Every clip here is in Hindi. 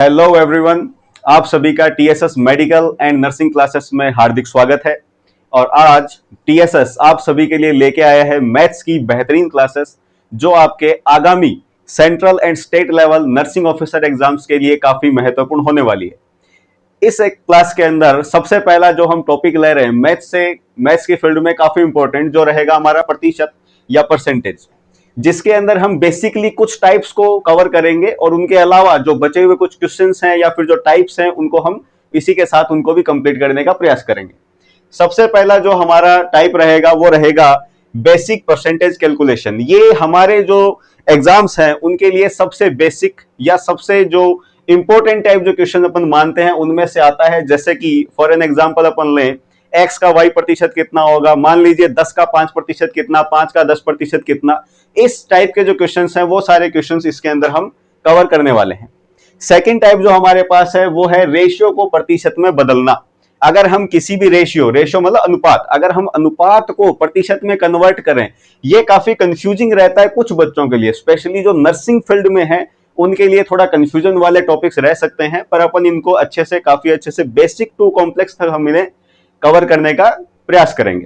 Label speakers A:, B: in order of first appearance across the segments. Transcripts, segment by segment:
A: Hello everyone. आप सभी का TSS medical and nursing classes में हार्दिक स्वागत है। और आज टीएसएस आप सभी के लिए लेके आया है मैथ्स की बेहतरीन क्लासेस जो आपके आगामी central and state level nursing officer exams के लिए काफी महत्वपूर्ण होने वाली है। इस एक क्लास के अंदर सबसे पहला जो हम टॉपिक ले रहे हैं मैथ्स की फील्ड में काफी इंपॉर्टेंट जो रहेगा हमारा प्रतिशत या परसेंटेज, जिसके अंदर हम बेसिकली कुछ टाइप्स को कवर करेंगे और उनके अलावा जो बचे हुए कुछ क्वेश्चंस हैं या फिर जो टाइप्स हैं उनको हम इसी के साथ उनको भी कंप्लीट करने का प्रयास करेंगे। सबसे पहला जो हमारा टाइप रहेगा वो रहेगा बेसिक परसेंटेज कैलकुलेशन। ये हमारे जो एग्जाम्स हैं उनके लिए सबसे बेसिक या सबसे जो इंपॉर्टेंट टाइप जो क्वेश्चन अपन मानते हैं उनमें से आता है। जैसे कि फॉर एन एग्जांपल अपन लें x का y प्रतिशत कितना होगा, मान लीजिए 10 का 5 प्रतिशत कितना, 5 का 10 प्रतिशत कितना। इस टाइप के जो क्वेश्चंस हैं वो सारे क्वेश्चंस इसके अंदर हम कवर करने वाले हैं। सेकंड टाइप जो हमारे पास है वो है रेशियो को प्रतिशत में बदलना। अगर हम किसी भी रेशियो मतलब अनुपात, अगर हम अनुपात को प्रतिशत में कन्वर्ट करें, ये काफी कंफ्यूजिंग रहता है कुछ बच्चों के लिए, स्पेशली जो नर्सिंग फील्ड में है उनके लिए थोड़ा कंफ्यूजन वाले टॉपिक्स रह सकते हैं, पर अपन इनको काफी अच्छे से बेसिक टू कॉम्प्लेक्स तक हम इन्हें कवर करने का प्रयास करेंगे।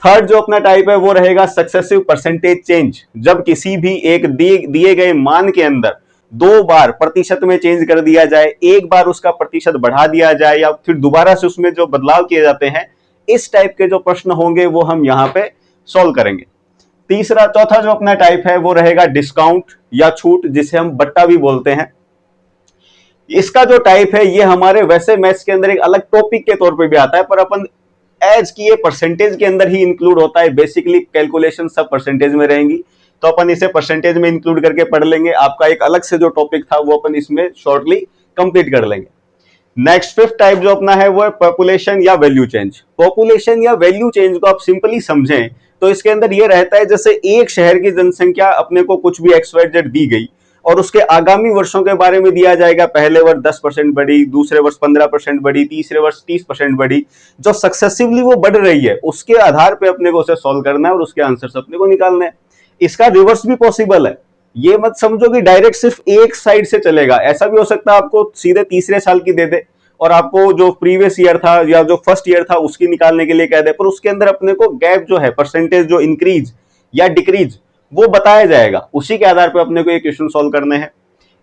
A: थर्ड जो अपना टाइप है वो रहेगा सक्सेसिव परसेंटेज चेंज। जब किसी भी एक दिए गए मान के अंदर दो बार प्रतिशत में चेंज कर दिया जाए, एक बार उसका प्रतिशत बढ़ा दिया जाए या फिर दोबारा से उसमें जो बदलाव किए जाते हैं, इस टाइप के जो प्रश्न होंगे वो हम यहां पे सॉल्व करेंगे। चौथा जो अपना टाइप है वो रहेगा डिस्काउंट या छूट, जिसे हम बट्टा भी बोलते हैं। इसका जो टाइप है ये हमारे वैसे मैथ्स के अंदर एक अलग टॉपिक के तौर पे भी आता है, पर अपन एज की ये परसेंटेज के अंदर ही इंक्लूड होता है। बेसिकली कैलकुलेशन सब परसेंटेज में रहेंगी, तो अपन इसे परसेंटेज में इंक्लूड करके पढ़ लेंगे। आपका एक अलग से जो टॉपिक था वो अपन इसमें शॉर्टली कंप्लीट कर लेंगे। नेक्स्ट फिफ्थ टाइप जो अपना है वो है पॉपुलेशन या वैल्यू चेंज। पॉपुलेशन या वैल्यू चेंज को आप सिंपली समझें तो इसके अंदर ये रहता है, जैसे एक शहर की जनसंख्या अपने को कुछ भी XYZ दी गई और उसके आगामी वर्षों के बारे में दिया जाएगा। पहले वर्ष 10% बढ़ी, दूसरे वर्ष 15% बढ़ी, तीसरे वर्ष 30% बढ़ी। जो सक्सेसिवली वो बढ़ रही है उसके आधार पे अपने को उसे सॉल्व करना है और उसके आंसर्स अपने को निकालने हैं। इसका रिवर्स भी पॉसिबल है। ये मत समझो कि डायरेक्ट सिर्फ एक साइड से चलेगा, ऐसा भी हो सकता है आपको सीधे तीसरे साल की दे दे और आपको जो प्रीवियस ईयर था या जो फर्स्ट ईयर था उसकी निकालने के लिए कह दे, पर उसके अंदर अपने को गैप जो है, परसेंटेज जो इंक्रीज या डिक्रीज, वो बताया जाएगा। उसी के आधार पर अपने को ये क्वेश्चन सॉल्व करने हैं।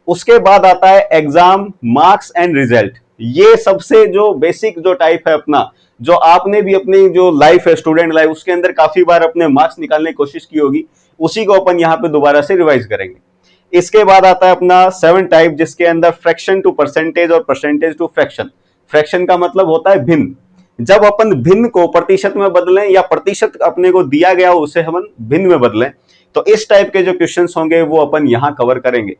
A: उसके बाद आता है एग्जाम मार्क्स एंड रिजल्ट। ये सबसे जो बेसिक जो टाइप है अपना, जो आपने भी अपनी जो लाइफ है स्टूडेंट लाइफ उसके अंदर काफी बार अपने मार्क्स निकालने की कोशिश की होगी, उसी को अपन यहाँ पे दोबारा से रिवाइज करेंगे। इसके बाद आता है अपना सेवन टाइप, जिसके अंदर फ्रैक्शन टू परसेंटेज और परसेंटेज टू फ्रैक्शन। फ्रैक्शन का मतलब होता है भिन्न। जब अपन भिन्न को प्रतिशत में बदलें या प्रतिशत अपने को दिया गया उसे हम भिन्न में बदलें, तो इस टाइप के जो क्वेश्चंस होंगे वो अपन यहां कवर करेंगे।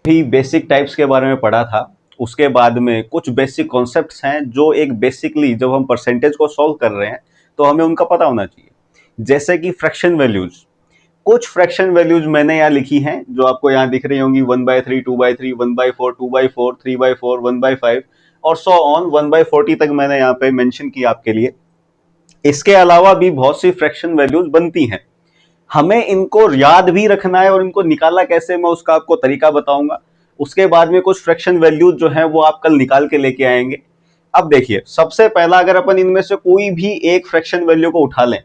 A: भी बेसिक टाइप्स के बारे में पढ़ा था, उसके बाद में कुछ बेसिक कॉन्सेप्ट्स हैं जो एक बेसिकली जब हम परसेंटेज को सॉल्व कर रहे हैं तो हमें उनका पता होना चाहिए। जैसे कि फ्रैक्शन वैल्यूज, कुछ फ्रैक्शन वैल्यूज मैंने यहाँ लिखी हैं जो आपको यहाँ दिख रही होंगी, 1/3, 2/3, 1/4, 2/4, 3/4, 1/5 और सो ऑन 1/40 तक मैंने यहाँ पे मेंशन किया आपके लिए। इसके अलावा भी बहुत सी फ्रैक्शन वैल्यूज बनती हैं, हमें इनको याद भी रखना है और इनको निकाला कैसे मैं उसका आपको तरीका बताऊंगा। उसके बाद में कुछ फ्रैक्शन वैल्यूज जो है वो आप कल निकाल के लेके आएंगे। अब देखिए, सबसे पहला अगर अपन इनमें से कोई भी एक फ्रैक्शन वैल्यू को उठा लें,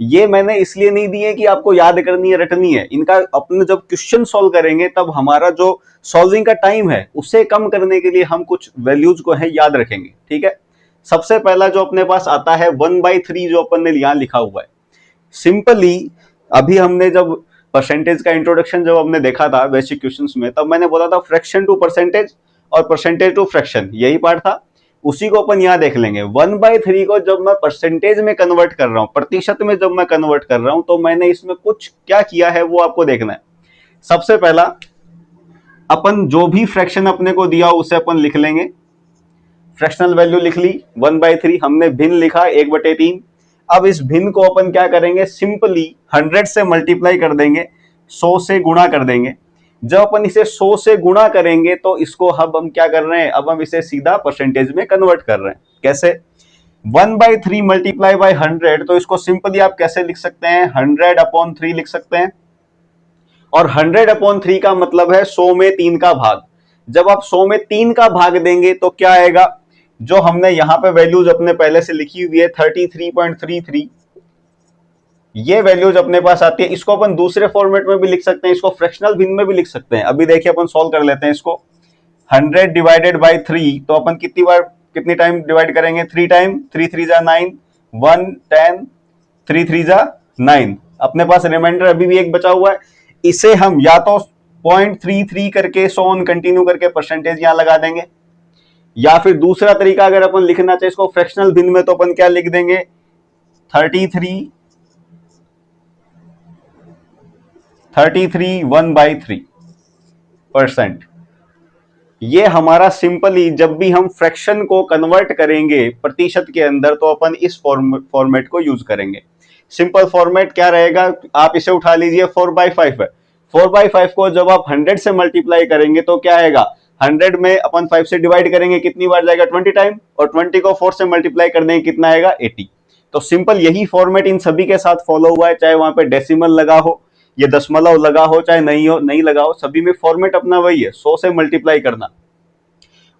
A: ये मैंने इसलिए नहीं दिए कि आपको याद करनी है रटनी है, इनका अपने जब क्वेश्चन सॉल्व करेंगे तब हमारा जो सॉल्विंग का टाइम है उसे कम करने के लिए हम कुछ वैल्यूज को है याद रखेंगे। ठीक है, सबसे पहला जो अपने पास आता है 1/3, जो अपन ने यहां लिखा हुआ है। सिंपली अभी हमने जब परसेंटेज का इंट्रोडक्शन जब हमने देखा था बेसिक क्वेश्चंस में, तब मैंने बोला था फ्रैक्शन टू परसेंटेज और परसेंटेज टू फ्रैक्शन, यही पार्ट था। उसी को अपन यहां देख लेंगे। 1/3 को जब मैं परसेंटेज में कन्वर्ट कर रहा हूं, प्रतिशत में जब मैं कन्वर्ट कर रहा हूं, तो मैंने इसमें कुछ क्या किया है वो आपको देखना है। सबसे पहला अपन जो भी फ्रैक्शन अपने को दिया उसे अपन लिख लेंगे। फ्रैक्शनल वैल्यू लिख ली 1/3, हमने भिन्न लिखा 1/3। अब इस भिन्न को अपन क्या करेंगे, सिंपली 100 से मल्टीप्लाई कर देंगे, 100 से गुणा कर देंगे। जब अपन इसे 100 से गुणा करेंगे तो इसको अब हम क्या कर रहे हैं, अब हम इसे सीधा परसेंटेज में कन्वर्ट कर रहे हैं। कैसे, 1/3 मल्टीप्लाई बाय 100, तो इसको सिंपली आप कैसे लिख सकते हैं, 100/3 लिख सकते हैं। और 100/3 का मतलब है 100 में 3 का भाग। जब आप 100 में 3 का भाग देंगे तो क्या आएगा, जो हमने यहां पे वैल्यूज अपने पहले से लिखी हुई है 33.33, ये वैल्यूज अपने पास आती है। इसको अपन दूसरे फॉर्मेट में भी लिख सकते हैं, इसको फ्रैक्शनल भिन्न में भी लिख सकते हैं। अभी देखिए अपन सॉल्व कर लेते हैं इसको। 100 डिवाइडेड बाई 3, तो अपन कितनी बार कितनी टाइम डिवाइड करेंगे, 3 टाइम, 3 3 जा 9, 1 10, 3 3 जा 9, अपने पास रिमाइंडर अभी भी एक बचा हुआ है। इसे हम या तो 0.33 करके सो ऑन कंटिन्यू करके परसेंटेज यहां लगा देंगे, या फिर दूसरा तरीका अगर अपन लिखना चाहे इसको फ्रैक्शनल भिन्न में, तो अपन क्या लिख देंगे, 33 1/3%। ये हमारा सिंपली जब भी हम फ्रैक्शन को कन्वर्ट करेंगे प्रतिशत के अंदर, तो अपन इस फॉर्मेट को यूज करेंगे। सिंपल फॉर्मेट क्या रहेगा, आप इसे उठा लीजिए, 4/5 है। 4/5 को जब आप 100 से मल्टीप्लाई करेंगे तो क्या आएगा, 100 में अपन 5 से डिवाइड करेंगे, कितनी बार जाएगा, 20 टाइम, और 20 को 4 से मल्टीप्लाई कर देंगे, कितना आएगा, 80। तो सिंपल यही फॉर्मेट इन सभी के साथ फॉलो हुआ है, चाहे वहां पे डेसिमल लगा हो, ये दशमलव लगा हो, चाहे नहीं लगा हो, सभी में फॉर्मेट अपना वही है, 100 से मल्टीप्लाई करना।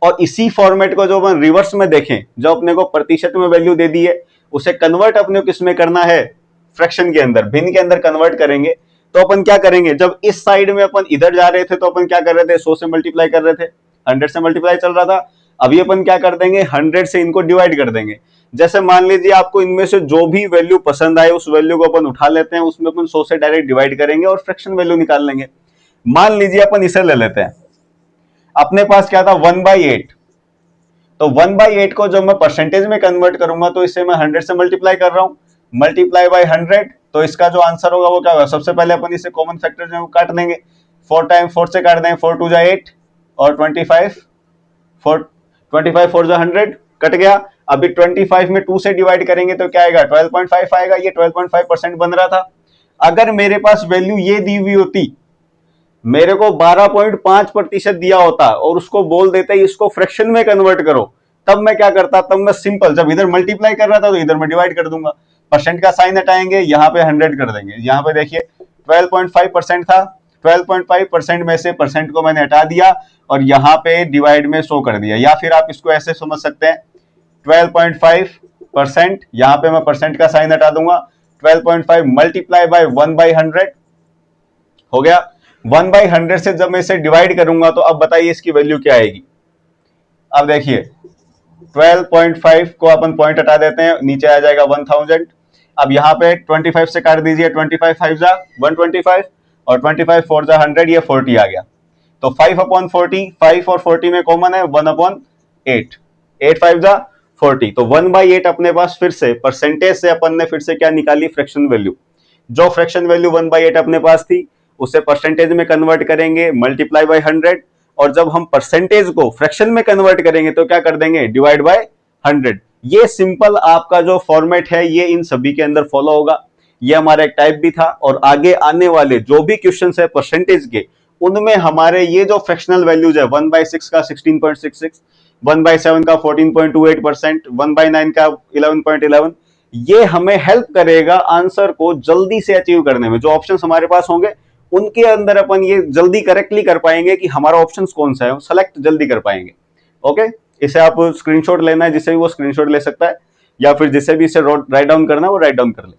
A: और इसी फॉर्मेट को जो अपन रिवर्स में देखें, जो अपने को प्रतिशत में वैल्यू दे दी है, उसे कन्वर्ट अपने को किस में करना है, फ्रैक्शन के अंदर, भिन्न के अंदर कन्वर्ट करेंगे। तो अपन क्या करेंगे, जब इस साइड में अपन इधर जा रहे थे तो अपन क्या कर रहे थे, 100 से मल्टीप्लाई कर रहे थे, 100 से मल्टीप्लाई चल रहा था। अभी अपन क्या कर देंगे, 100 से इनको डिवाइड कर देंगे। जैसे मान लीजिए आपको इनमें से जो भी वैल्यू पसंद आए, उस वैल्यू को अपन उठा लेते हैं, उसमें अपन 100 से डायरेक्ट डिवाइड करेंगे और फ्रैक्शन वैल्यू निकाल लेंगे। मान लीजिए अपन इसे ले लेते हैं, अपने पास क्या था, 1/8। तो 1/8 को जब मैं परसेंटेज में कन्वर्ट करूंगा तो इसे मैं 100 से मल्टीप्लाई कर रहा हूं, मल्टीप्लाई बाय 100, तो इसका जो आंसर होगा वो क्या होगा, सबसे पहले अपन इसे कॉमन फैक्टर में काट देंगे, 4 टाइम 4 से काट देंगे, 4 2 जा 8 और 25 4 25 4 जा 100 कट गया। अभी 25 में 2 से डिवाइड करेंगे तो क्या आएगा, 12.5 आएगा। ये 12.5% बन रहा था। अगर मेरे पास वैल्यू ये दी हुई होती, मेरे को 12.5% दिया होता और उसको बोल देते इसको फ्रैक्शन में कन्वर्ट करो, तब मैं क्या करता, तब मैं सिंपल जब इधर मल्टीप्लाई कर रहा था तो इधर मैं डिवाइड कर दूंगा, परसेंट का साइन हटाएंगे, यहाँ पे 100 कर देंगे। यहाँ पे देखिए 12.5% था, 12.5% में से परसेंट को मैंने हटा दिया और यहाँ पे डिवाइड में 100 कर दिया। या फिर आप इसको ऐसे समझ सकते हैं, 12.5%, यहाँ पे मैं परसेंट का साइन हटा दूंगा, 12.5 मल्टीप्लाई बाय 1/100 हो गया। 1/100 से जब मैं इसे डिवाइड करूंगा तो अब बताइए इसकी वैल्यू क्या आएगी। अब देखिए 12.5 को अपन पॉइंट हटा देते हैं, नीचे आ जाएगा 1000। अब यहाँ पे 25 से काट दीजिए, 25 5 जा 125 और 25 4 जा 100, ये 40 आ गया। तो 5/40, 5 और 40 में कॉमन है, 1/8, 8 5 जा 40। तो 1/8 अपने पास फिर से परसेंटेज से अपन ने फिर से क्या निकाली, फ्रैक्शन वैल्यू। जो फ्रैक्शन वैल्यू 1/8 अपने पास थी उसे परसेंटेज में कन्वर्ट करेंगे, मल्टीप्लाई बाय 100, और जब हम परसेंटेज को फ्रैक्शन में कन्वर्ट करेंगे तो क्या कर देंगे, डिवाइड बाय 100। ये सिंपल आपका जो फॉर्मेट है ये इन सभी के अंदर फॉलो होगा। ये हमारा एक टाइप भी था, और आगे आने वाले जो भी क्वेश्चन है परसेंटेज के, उनमें हमारे ये जो फ्रैक्शनल वैल्यूज है, 1/6 का 16.66, 1/7 का 14.28%, 1/9 का 11.11, ये हमें हेल्प करेगा आंसर को जल्दी से अचीव करने में। जो ऑप्शंस हमारे पास होंगे उनके अंदर अपन ये जल्दी करेक्टली कर पाएंगे कि हमारा ऑप्शन कौन सा है, सेलेक्ट जल्दी कर पाएंगे। ओके, इसे आप स्क्रीनशॉट लेना है, जिसे भी वो स्क्रीनशॉट ले सकता है, या फिर जिसे भी इसे राइट डाउन करना है वो राइट डाउन कर ले।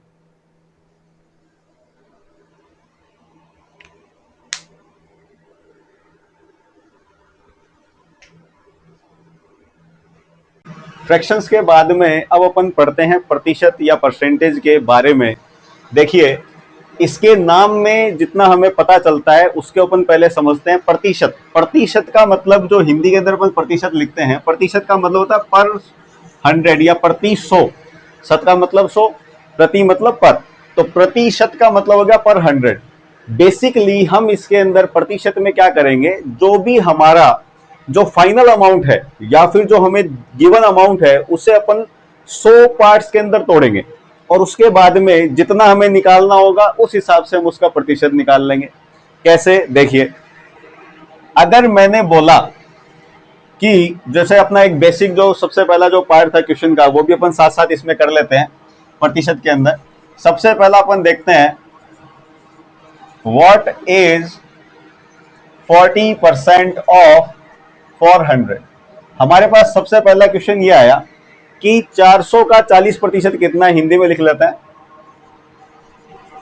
A: फ्रैक्शंस के बाद में अब अपन पढ़ते हैं प्रतिशत या परसेंटेज के बारे में। देखिए, इसके नाम में जितना हमें पता चलता है उसके अपन पहले समझते हैं प्रतिशत। प्रतिशत का मतलब, जो हिंदी के अंदर अपन प्रतिशत लिखते हैं, प्रतिशत का मतलब होता है पर 100 या प्रति 100। शत का मतलब 100, प्रति मतलब पर, तो प्रतिशत का मतलब हो गया पर 100। बेसिकली हम इसके अंदर प्रतिशत में क्या करेंगे, जो भी हमारा जो फाइनल अमाउंट है या फिर जो हमें गिवन अमाउंट है उसे अपन 100 पार्ट्स के अंदर तोड़ेंगे, और उसके बाद में जितना हमें निकालना होगा उस हिसाब से हम उसका प्रतिशत निकाल लेंगे। कैसे, देखिए, अगर मैंने बोला कि जैसे अपना एक बेसिक जो सबसे पहला जो पार्ट था क्वेश्चन का, वो भी अपन साथ साथ इसमें कर लेते हैं प्रतिशत के अंदर। सबसे पहला अपन देखते हैं, व्हाट इज 40% ऑफ 400। हमारे पास सबसे पहला क्वेश्चन ये आया कि 400 का 40% कितना है? हिंदी में लिख लेते हैं।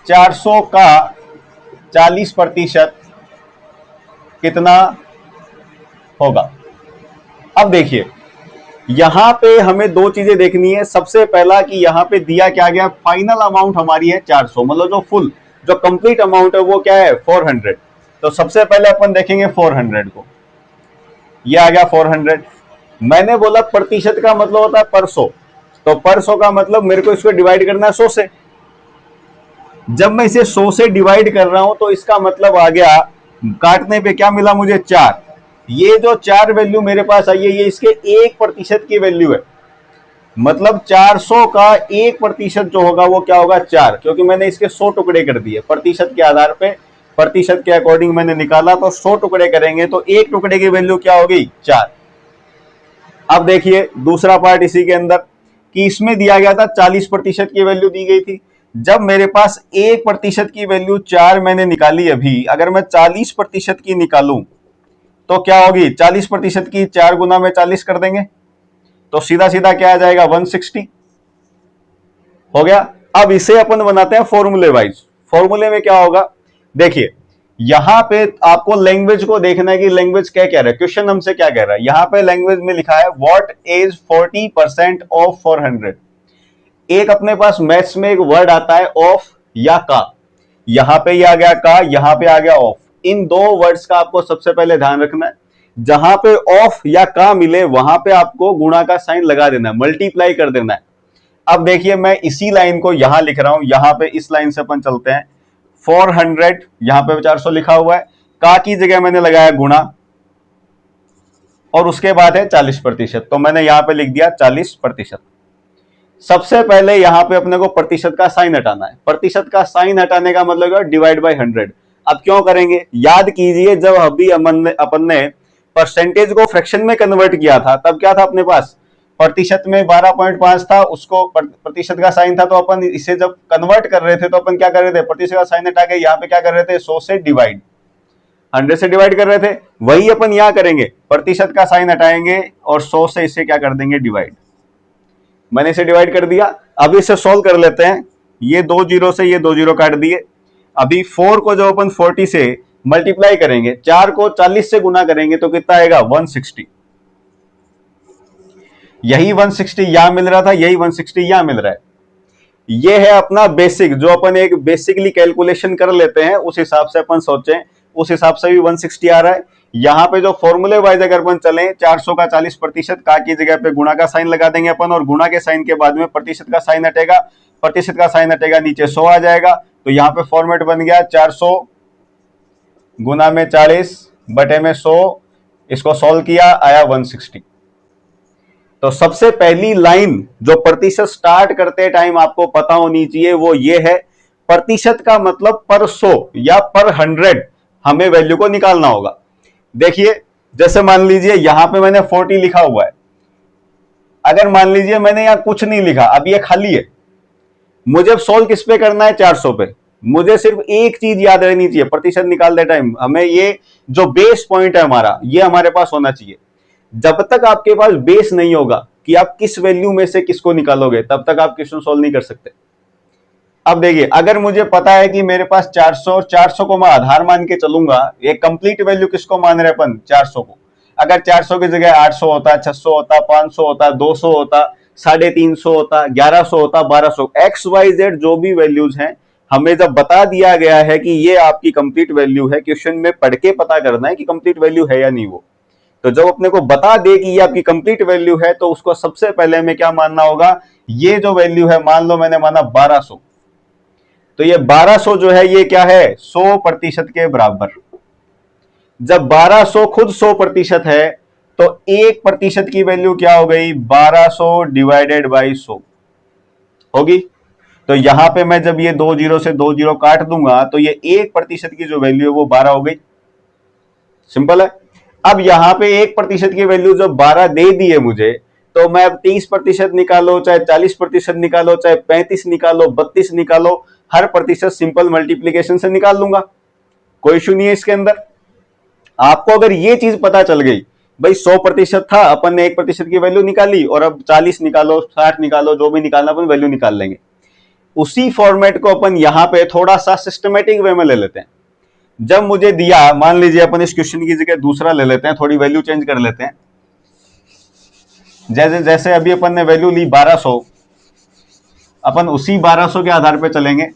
A: 400 का 40% कितना होगा? अब देखिए, यहां पे हमें दो चीजें देखनी है। सबसे पहला कि यहां पे दिया क्या गया, फाइनल अमाउंट हमारी है 400, मतलब जो फुल जो कंप्लीट अमाउंट है वो क्या है 400। तो सबसे पहले अपन देखेंगे 400 को। ये आ गया 400। मैंने बोला प्रतिशत का मतलब होता है पर सौ, तो पर सौ का मतलब मेरे को इसको डिवाइड करना है 100 से। जब मैं इसे 100 से डिवाइड कर रहा हूं तो इसका मतलब आ गया, काटने पे क्या मिला मुझे 4। ये जो 4 वैल्यू मेरे पास आई है ये इसके 1% की वैल्यू है। मतलब 400 का 1% जो होगा वो क्या होगा 4, क्योंकि मैंने इसके 100 टुकड़े कर दिए प्रतिशत के आधार पे, प्रतिशत के अकॉर्डिंग मैंने निकाला, तो 100 टुकड़े करेंगे तो एक टुकड़े की वैल्यू क्या होगी 4। अब देखिए दूसरा पार्ट इसी के अंदर कि इसमें दिया गया था 40% की वैल्यू दी गई थी। जब मेरे पास 1% की वैल्यू 4 मैंने निकाली, अभी अगर मैं 40% की निकालूं तो क्या होगी? 40% की 4 गुना में 40 कर देंगे तो सीधा सीधा क्या आ जाएगा 160 हो गया। अब इसे अपन बनाते हैं फॉर्मूले वाइज। फॉर्मूले में क्या होगा, देखिए यहां पे आपको लैंग्वेज को देखना है कि लैंग्वेज क्या कह रहा है, क्वेश्चन हमसे क्या कह रहा है। यहां पे लैंग्वेज में लिखा है व्हाट इज 40% ऑफ 400। एक अपने पास मैथ्स में एक वर्ड आता है ऑफ या का, यहां पे ये आ गया का, यहां पे आ गया ऑफ। इन दो वर्ड्स का आपको सबसे पहले ध्यान रखना है। जहां पे ऑफ या का मिले वहां पे आपको गुणा का साइन लगा देना है, मल्टीप्लाई कर देना है। अब देखिए मैं इसी लाइन को यहां लिख रहा हूं, यहां पे इस लाइन से अपन चलते हैं। 400 यहां पे 400 लिखा हुआ है, का की जगह मैंने लगाया गुणा, और उसके बाद है 40%, तो मैंने यहां पे लिख दिया 40%। सबसे पहले यहां पे अपने को प्रतिशत का साइन हटाना है। प्रतिशत का साइन हटाने का मतलब डिवाइड बाय 100। अब क्यों करेंगे, याद कीजिए जब अभी अपन ने परसेंटेज को फ्रैक्शन में कन्वर्ट किया था तब क्या था अपने पास, प्रतिशत में 12.5 था, उसको प्रतिशत का साइन था, तो अपन इसे जब कन्वर्ट कर रहे थे तो अपन क्या कर रहे थे, प्रतिशत का साइन हटा के यहाँ पे क्या कर रहे थे 100 से डिवाइड, 100 से डिवाइड कर रहे थे। वही अपन यहां करेंगे, प्रतिशत का साइन हटाएंगे और 100 से इसे क्या कर देंगे डिवाइड। मैंने इसे डिवाइड कर दिया। अब इसे सॉल्व कर लेते हैं। ये 2 जीरो से ये 2 जीरो काट दिए। अभी 4 को जब अपन 40 से मल्टीप्लाई करेंगे, 4 को 40 से गुना करेंगे तो कितना आएगा 160। यही 160 यहां मिल रहा था, यही 160 यहां मिल रहा है। ये है अपना बेसिक, जो अपन एक बेसिकली कैलकुलेशन कर लेते हैं उस हिसाब से अपन सोचें, उस हिसाब से भी 160 आ रहा है। यहां पे जो फॉर्मूले वाइज अगर अपन चले, 400 का 40% का की जगह पे गुणा का साइन लगा देंगे अपन, और गुणा के साइन के बाद में प्रतिशत का साइन हटेगा, प्रतिशत का साइन हटेगा, नीचे 100 आ जाएगा। तो यहाँ पे फॉर्मेट बन गया 400 गुना में 40 बटे में 100, इसको सॉल्व किया आया 160। तो सबसे पहली लाइन जो प्रतिशत स्टार्ट करते टाइम आपको पता होनी चाहिए वो ये है, प्रतिशत का मतलब पर 100 या पर 100 हमें वैल्यू को निकालना होगा। देखिए जैसे मान लीजिए यहां पे मैंने 40 लिखा हुआ है, अगर मान लीजिए मैंने यहां कुछ नहीं लिखा, अब ये खाली है, मुझे सोल्व किस पे करना है 400 पे। मुझे सिर्फ एक चीज याद रहनी चाहिए, प्रतिशत निकालते टाइम हमें ये जो बेस पॉइंट है हमारा ये हमारे पास होना चाहिए। जब तक आपके पास बेस नहीं होगा कि आप किस वैल्यू में से किसको निकालोगे, तब तक आप क्वेश्चन सोल्व नहीं कर सकते। अब देखिए अगर मुझे पता है कि मेरे पास 400 और 400 को मैं आधार मान के चलूंगा, ये कंप्लीट वैल्यू किसको मान रहे अपन 400 को। अगर 400 की जगह 800 होता, 600 होता, 500 होता, 200 होता, 350 होता, 1100 होता, 1200, एक्स वाई जेड जो भी वैल्यूज हैं, हमें जब बता दिया गया है कि ये आपकी कंप्लीट वैल्यू है, क्वेश्चन में पढ़ के पता करना है कि कंप्लीट वैल्यू है या नहीं वो। तो जब अपने को बता दे कि ये आपकी कंप्लीट वैल्यू है तो उसको सबसे पहले हमें क्या मानना होगा, ये जो वैल्यू है मान लो मैंने माना 1200, तो ये 1200 जो है ये क्या है 100% के बराबर। जब 1200 खुद 100% है तो 1% की वैल्यू क्या हो गई 1200 डिवाइडेड बाई 100 होगी। तो यहां पे मैं जब ये 2 जीरो से 2 जीरो काट दूंगा तो ये 1% की जो वैल्यू है वो 12 हो गई। सिंपल है। अब यहां पे 1% की वैल्यू जब 12 दे दी है मुझे, तो मैं अब 30% निकालो, चाहे 40% निकालो, चाहे 35 निकालो, 32 निकालो, हर प्रतिशत सिंपल मल्टीप्लीकेशन से निकाल लूंगा, कोई इशू नहीं है इसके अंदर। आपको अगर ये चीज पता चल गई, भाई 100% था, अपन ने 1% की वैल्यू निकाली और अब 40 निकालो, 60 निकालो, जो भी निकालना अपन वैल्यू निकाल लेंगे। उसी फॉर्मेट को अपन यहां पे थोड़ा सा सिस्टमेटिक वे में ले लेते हैं। जब मुझे दिया, मान लीजिए अपन इस क्वेश्चन की जगह दूसरा ले लेते हैं, थोड़ी वैल्यू चेंज कर लेते हैं। जैसे जैसे अभी अपन ने वैल्यू ली 1200, अपन उसी 1200 के आधार पे चलेंगे।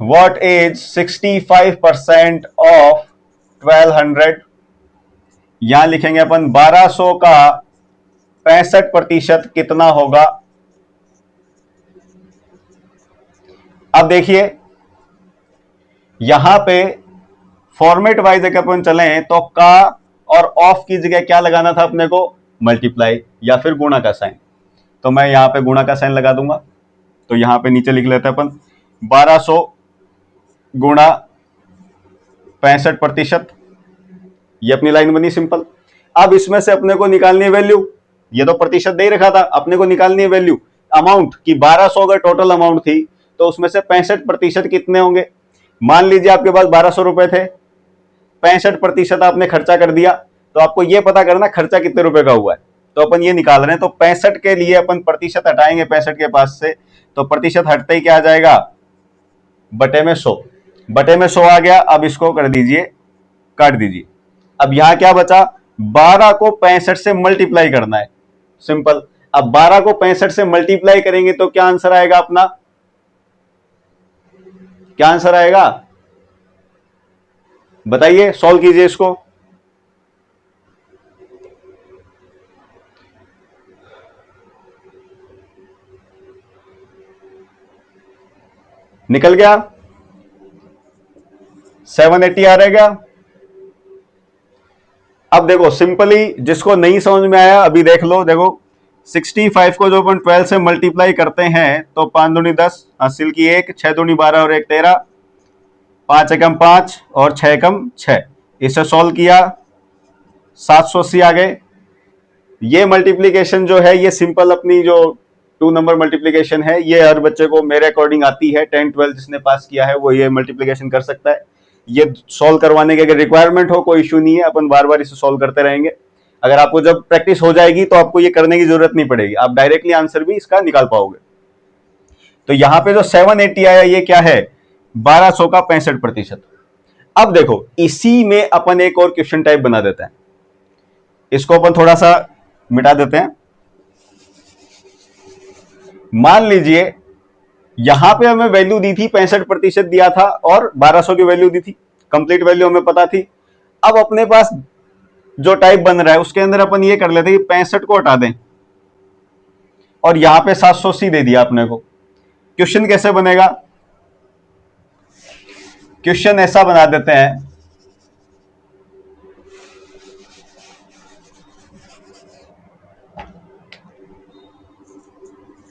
A: What is 65% of 1200? यहां लिखेंगे अपन 1200 का 65% कितना होगा। अब देखिए यहां पे फॉर्मेट वाइज अगर अपन चलें तो का और ऑफ की जगह क्या लगाना था अपने को, मल्टीप्लाई या फिर गुणा का साइन। तो मैं यहां पे गुणा का साइन लगा दूंगा। तो यहां पे नीचे लिख लेते हैं अपन 1200 गुणा 65%। ये अपनी लाइन बनी सिंपल। अब इसमें से अपने को निकालनी है वैल्यू, ये तो प्रतिशत दे ही रखा था, अपने को निकालनी है वैल्यू अमाउंट की। 1200 अगर टोटल अमाउंट थी तो उसमें से 65% कितने होंगे। मान लीजिए आपके पास 1200 रुपए थे, 65% आपने खर्चा कर दिया, तो आपको यह पता करना खर्चा कितने रुपए का हुआ है। तो अपन ये निकाल रहे हैं, तो 65 के लिए अपन प्रतिशत हटाएंगे 65 के पास से, तो प्रतिशत हटते ही क्या आ जाएगा, बटे में 100। बटे में 100 आ गया। अब इसको कर दीजिए, काट दीजिए। अब यहां क्या बचा, 12 को 65 से मल्टीप्लाई करना है, सिंपल। अब 12 को 65 से मल्टीप्लाई करेंगे तो क्या आंसर आएगा अपना, क्या आंसर आएगा बताइए, सॉल्व कीजिए इसको। निकल गया, 780 आ रहेगा। अब देखो सिंपली, जिसको नहीं समझ में आया अभी देख लो। देखो 65 को जो अपन 12 से मल्टीप्लाई करते हैं तो 5 दूनी 10, हासिल की 1, 6 दूनी 12 और 1 13, 5 एकम 5 और 6 एकम 6। इसे सॉल्व किया, 780 आ गए। ये मल्टीप्लीकेशन जो है ये सिंपल अपनी जो 2 नंबर मल्टीप्लीकेशन है, ये हर बच्चे को मेरे अकॉर्डिंग आती है। 10 12 जिसने पास किया है वो ये मल्टीप्लीकेशन कर सकता है। ये सॉल्व करवाने की अगर रिक्वायरमेंट हो कोई इशू नहीं है, अपन बार बार इसे सॉल्व करते रहेंगे। अगर आपको जब प्रैक्टिस हो जाएगी तो आपको ये करने की जरूरत नहीं पड़ेगी, आप डायरेक्टली आंसर भी इसका निकाल पाओगे। तो यहां पे जो 780 आया ये क्या है, 1200 का 65%। अब देखो इसी में अपन एक और क्वेश्चन टाइप बना देते हैं, इसको अपन थोड़ा सा मिटा देते हैं। मान लीजिए यहां पे हमें वैल्यू दी थी 65% दिया था और 1200 की वैल्यू दी थी, कंप्लीट वैल्यू हमें पता थी। अब अपने पास जो टाइप बन रहा है उसके अंदर अपन ये कर लेते हैं कि 65 को हटा दें और यहां पे 780 दे दिया अपने को। क्वेश्चन कैसे बनेगा, क्वेश्चन ऐसा बना देते हैं,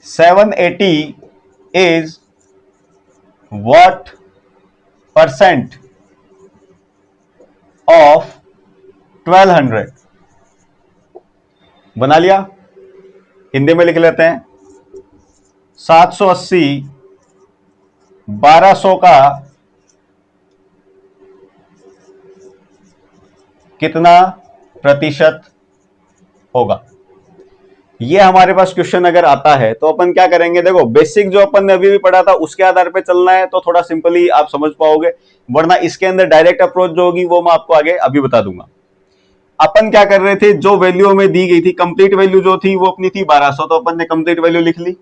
A: $780 is what percent of 1200। बना लिया, हिंदी में लिख लेते हैं 780 1200 का कितना प्रतिशत होगा। ये हमारे पास क्वेश्चन अगर आता है तो अपन क्या करेंगे, देखो बेसिक जो अपन ने अभी भी पढ़ा था उसके आधार पे चलना है तो थोड़ा सिंपली आप समझ पाओगे, वरना इसके अंदर डायरेक्ट अप्रोच जो होगी वो मैं आपको आगे अभी बता दूंगा। अपन क्या कर रहे थे, जो वैल्यू हमें दी गई थी, कंप्लीट वैल्यू जो थी वो अपनी थी 1200, तो अपन ने कंप्लीट वैल्यू लिख ली।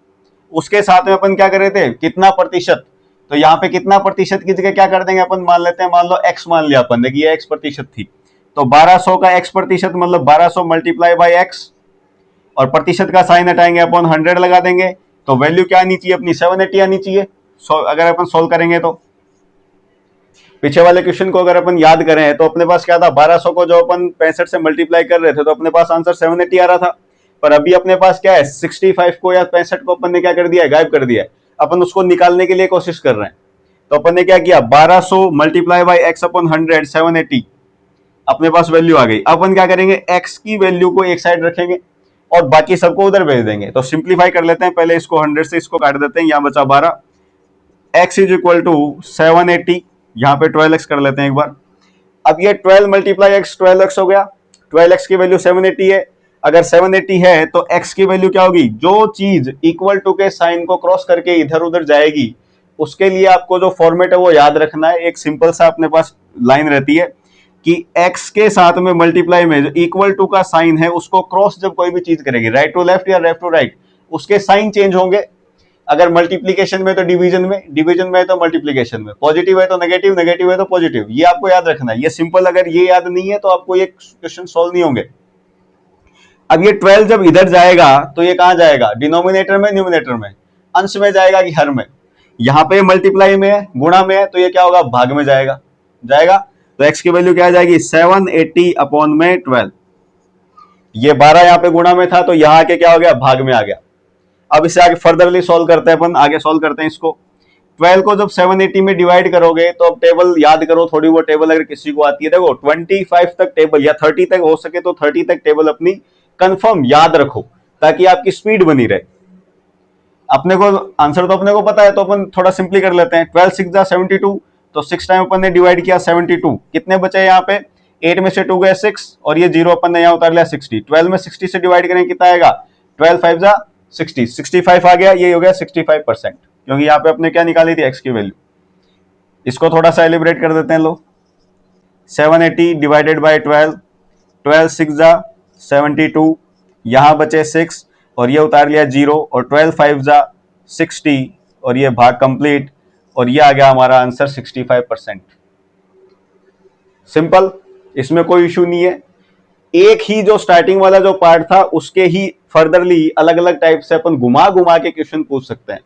A: उसके साथ में अपन क्या कर रहे थे, कितना प्रतिशत, तो यहाँ पे कितना प्रतिशत की जगह क्या कर देंगे अपन, मान लेते हैं, मान लो x मान लिया अपन ने कि ये x प्रतिशत थी, तो 1200 का x प्रतिशत मतलब 1200 मल्टीप्लाई बाई x, और प्रतिशत का साइन हटाएंगे अपन 100 लगा देंगे, तो वैल्यू क्या आनी चाहिए अपनी, 780 आनी चाहिए। अगर अपन सोल्व करेंगे तो पीछे वाले क्वेश्चन को अगर अपन याद करें तो अपने पास क्या था, 1200 को जो अपन 65 से मल्टीप्लाई कर रहे थे तो अपने पास आंसर 780 आ रहा था। पर अभी अपने पास क्या है, 65 को या 65 को अपन ने क्या कर दिया है, गायब कर दिया है। अपन उसको निकालने के लिए कोशिश कर रहे हैं, तो अपन ने क्या किया, 1200 मल्टीप्लाई बाई एक्स अपन 100, 780 अपने पास वैल्यू आ गई। अपन क्या करेंगे, एक्स की वैल्यू को एक साइड रखेंगे और बाकी सबको उधर भेज देंगे। तो सिंप्लीफाई कर लेते हैं, पहले इसको 100 से इसको काट देते हैं, यहां बचा 12, x इज इक्वल टू 780 यहाँ पे 12x कर लेते हैं एक बार। अब ये 12 मल्टीप्लाई एक्स 12x हो गया। 12x की वैल्यू 780 है। अगर 780 है तो x की वैल्यू क्या होगी, जो चीज इक्वल टू के साइन को क्रॉस करके इधर उधर जाएगी उसके लिए आपको जो फॉर्मेट है वो याद रखना है। एक सिंपल सा अपने पास लाइन रहती है कि x के साथ में मल्टीप्लाई में जो इक्वल टू का साइन है उसको क्रॉस जब कोई भी चीज करेगी, राइट टू लेफ्ट या लेफ्ट टू राइट, उसके साइन चेंज होंगे। अगर मल्टीप्लीकेशन में तो डिवीजन में, डिवीजन में तो मल्टीप्लीकेशन में, पॉजिटिव है तो नेगेटिव, नेगेटिव है तो पॉजिटिव। ये आपको याद रखना है। ये सिंपल, अगर ये याद नहीं है तो आपको ये क्वेश्चन सॉल्व नहीं होंगे। अब ये 12 जब इधर जाएगा तो ये कहां जाएगा, डिनोमिनेटर में, न्यूमिनेटर में, अंश में जाएगा कि हर में। यहां पे मल्टीप्लाई में है, गुणा में है, तो ये क्या होगा, भाग में जाएगा। जाएगा तो x की वैल्यू क्या आ जाएगी, 780 अपॉन में 12। ये 12 यहां पे गुणा में था तो यहां आके क्या हो गया, भाग में आ गया। अब इसे आगे फर्दरली सॉल्व करते हैं अपन, आगे सॉल्व करते हैं इसको। 12 को जब 780 में डिवाइड करोगे तो अब टेबल याद करो थोड़ी, वो टेबल अगर किसी को आती है, देखो 25 तक टेबल या 30 तक हो सके तो 30 तक टेबल अपनी कंफर्म याद रखो ताकि आपकी स्पीड बनी रहे। अपने को आंसर तो अपने को पता है तो अपन थोड़ा सिंपली कर लेते हैं। 12 6 जा 72, तो 6 टाइम अपन ने डिवाइड किया 72, कितने बचे यहाँ पे, 8 में से 2 गए 6 और ये 0 अपन ने यहाँ उतार लिया 60। 12 में 60 से डिवाइड करें कितना आएगा, 12 5 जा 60, 65 आ गया। ये हो गया 65%, क्योंकि यहाँ पे अपने क्या निकाली थी, x की वैल्यू। इसको थोड़ा सा एलिब्रेट कर देते हैं लो। 780 डिवाइडेड बाय 12, 12 6 जा 72, यहाँ बचे 6 और ये उतार लिया 0, और 12 5 जा 60 और ये भाग कंप्लीट, और ये आ गया हमारा आंसर 65%। सिंपल, इसमें कोई इशू नहीं है। एक ही जो स्टार्टिंग वाला जो पार्ट था उसके ही फर्दरली अलग अलग टाइप से अपन घुमा घुमा के क्वेश्चन पूछ सकते हैं।